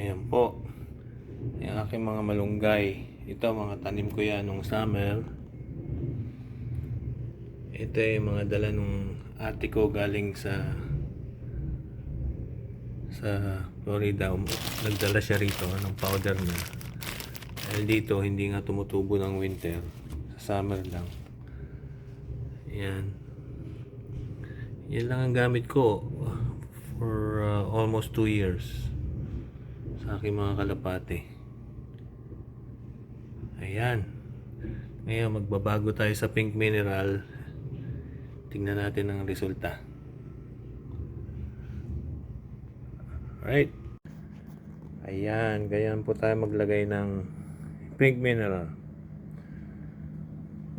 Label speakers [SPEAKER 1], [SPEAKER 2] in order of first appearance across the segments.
[SPEAKER 1] Ayan po. Yung aking mga malunggay. Ito, mga tanim ko yan nung summer. Ito yung mga dala nung ate ko galing sa Florida. Nagdala siya rito ng powder na. Dahil dito, hindi nga tumutubo ng winter. Sa summer lang. Ayan. Yan lang ang gamit ko for almost 2 years sa aking mga kalapate. Ayan. Ngayon magbabago tayo sa pink mineral. Tingnan natin ang resulta. Alright. Ayan. Ganyan po tayo maglagay ng pink mineral.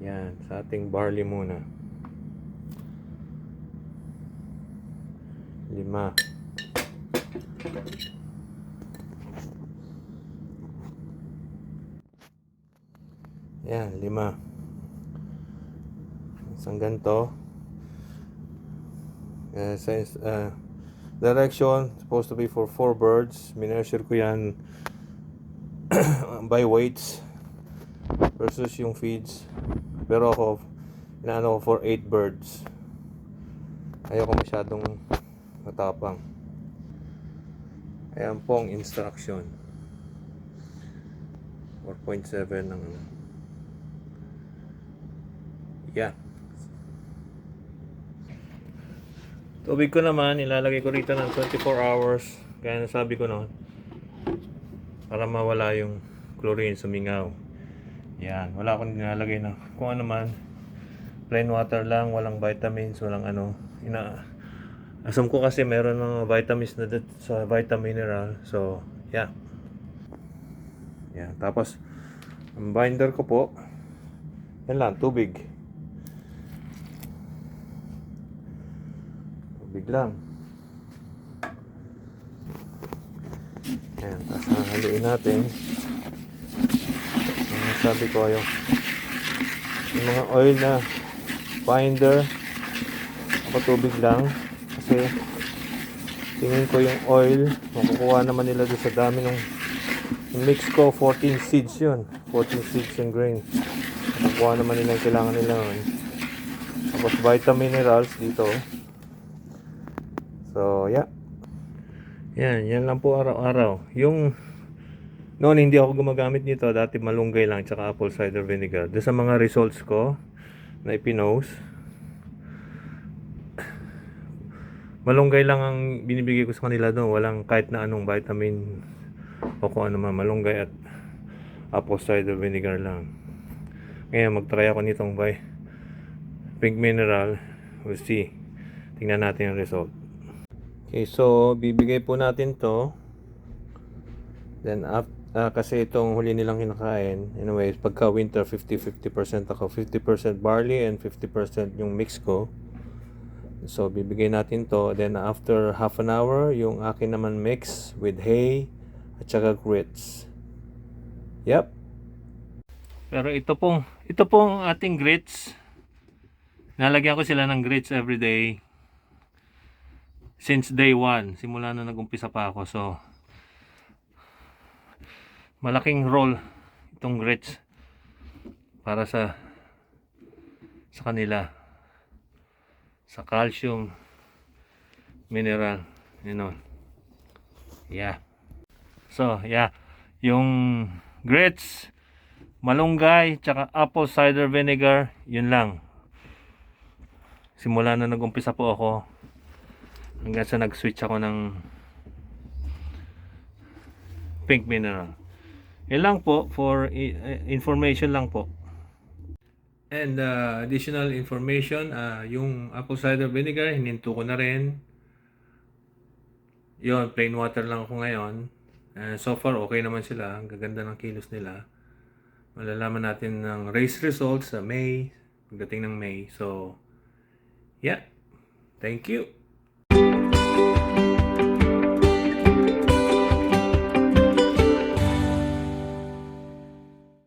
[SPEAKER 1] Yan. Sa ating barley muna. 5. Yan, 5. Isang ganito. Size, direction, supposed to be for 4 birds. Mineasure ko yan by weights versus yung feeds. Pero ako, inaano ko for 8 birds. Ayoko masyadong matapang. Ayan po ang instruction. 4.7 ng yeah. Tubig ko naman, ilalagay ko rito ng 24 hours. Kaya nasabi ko noon, para mawala yung chlorine, sumingaw. Yan, wala akong nilalagay na kung ano man. Plain water lang, walang vitamins, walang ano. Assume ko kasi meron mga vitamins na sa vitamineral. So, yeah. Yan, tapos ang binder ko po, yan lang, tubig. Tubig lang. Ayan, tapos haluin natin. Sabi ko yung mga oil na binder, ako tubig lang. Kasi tingin ko yung oil, makukuha naman nila doon sa dami ng mix ko. 14 seeds yun. 14 seeds and grain. Makukuha naman nila yung kailangan nila. Tapos vitamin minerals dito. So, yeah. Yan lang po araw-araw. Yung noon hindi ako gumagamit nito, dati malunggay lang tsaka apple cider vinegar. Doon sa mga results ko na ipinost, malunggay lang ang binibigay ko sa kanila doon. Walang kahit na anong vitamin o kung ano man, malunggay at apple cider vinegar lang. Ngayon mag-try ako nitong pink mineral. We'll see. Tingnan natin yung result. Okay, so bibigay po natin to. Then kasi itong huli nilang kinakain, anyways, pagka winter 50% ako, 50% barley and 50% yung mix ko. So bibigay natin to, then after half an hour yung akin naman mix with hay at saka grits. Yep. Pero ito pong ating grits. Nalagyan ko sila ng grits every day since day 1, simula na nag-umpisa pa ako. So malaking role itong grits para sa kanila, sa calcium, mineral, yeah. So yeah, yung grits, malunggay, tsaka apple cider vinegar, yun lang. Simula na nag-umpisa po ako hanggang sa nag-switch ako ng pink mineral. Yan lang po, for information lang po. And additional information, yung apple cider vinegar, hininto ko na rin. Yon, plain water lang ako ngayon. So far, okay naman sila. Ang gaganda ng kilos nila. Malalaman natin ng race results sa May, pagdating ng May. So, yeah. Thank you.